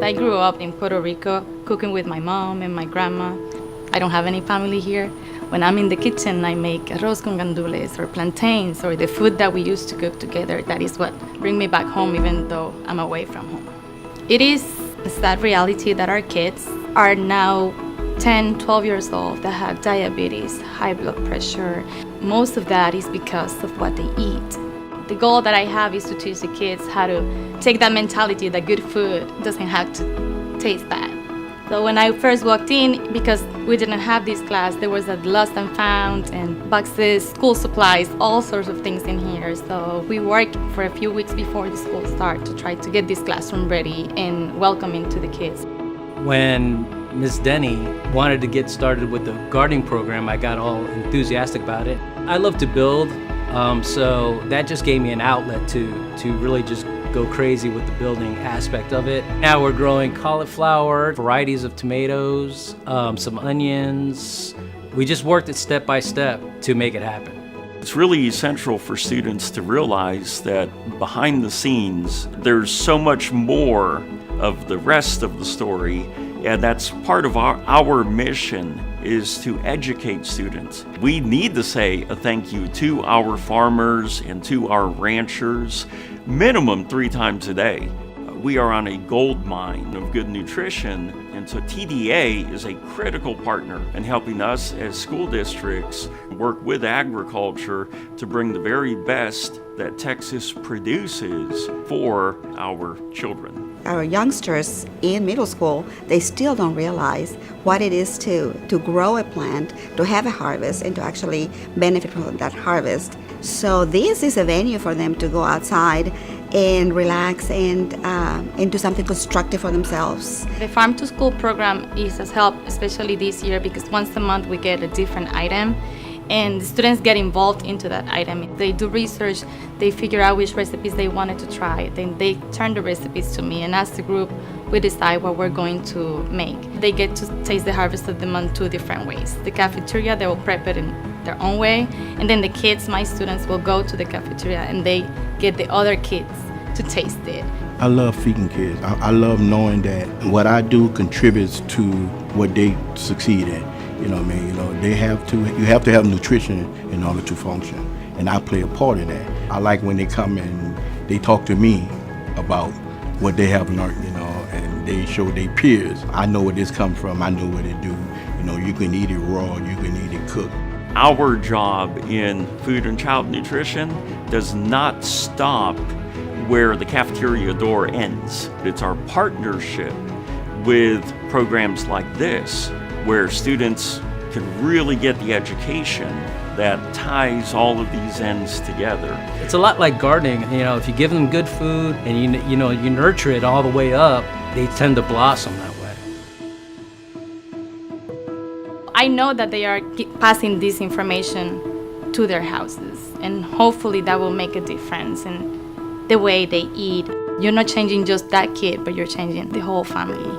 I grew up in Puerto Rico, cooking with my mom and my grandma. I don't have any family here. When I'm in the kitchen, I make arroz con gandules or plantains or the food that we used to cook together. That is what brings me back home even though I'm away from home. It is a sad reality that our kids are now 10, 12 years old that have diabetes, high blood pressure. Most of that is because of what they eat. The goal that I have is to teach the kids how to take that mentality that good food doesn't have to taste bad. So when I first walked in, because we didn't have this class, there was a lost and found and boxes, school supplies, all sorts of things in here. So we worked for a few weeks before the school started to try to get this classroom ready and welcoming to the kids. When Ms. Denny wanted to get started with the gardening program, I got all enthusiastic about it. I love to build, so that just gave me an outlet to really just go crazy with the building aspect of it. Now we're growing cauliflower, varieties of tomatoes, some onions. We just worked it step by step to make it happen. It's really essential for students to realize that behind the scenes, there's so much more of the rest of the story, and that's part of our mission is to educate students. We need to say a thank you to our farmers and to our ranchers, minimum 3 times a day. We are on a gold mine of good nutrition, and so TDA is a critical partner in helping us as school districts work with agriculture to bring the very best that Texas produces for our children. Our youngsters in middle school, they still don't realize what it is to grow a plant, to have a harvest, and to actually benefit from that harvest. So this is a venue for them to go outside and relax and do something constructive for themselves. The Farm to School program is a help, especially this year, because once a month we get a different item and the students get involved into that item. They do research, they figure out which recipes they wanted to try, then they turn the recipes to me, and as a group we decide what we're going to make. They get to taste the harvest of the month 2 different ways. The cafeteria, they will prep it in their own way, and then the kids, my students, will go to the cafeteria and they get the other kids to taste it. I love feeding kids. I love knowing that what I do contributes to what they succeed in. You know what I mean? You know, you have to have nutrition in order to function, and I play a part in that. I like when they come and they talk to me about what they have learned, you know, and they show their peers. I know where this comes from. I know what it do. You know, you can eat it raw, you can eat it cooked. Our job in food and child nutrition does not stop where the cafeteria door ends. It's our partnership with programs like this where students can really get the education that ties all of these ends together. It's a lot like gardening. You know, if you give them good food and you nurture it all the way up, they tend to blossom that way. I know that they are passing this information to their houses, and hopefully that will make a difference in the way they eat. You're not changing just that kid, but you're changing the whole family.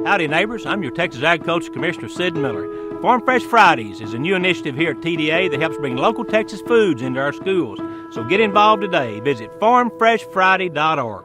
Howdy neighbors, I'm your Texas Agriculture Commissioner Sid Miller. Farm Fresh Fridays is a new initiative here at TDA that helps bring local Texas foods into our schools. So get involved today. Visit farmfreshfriday.org.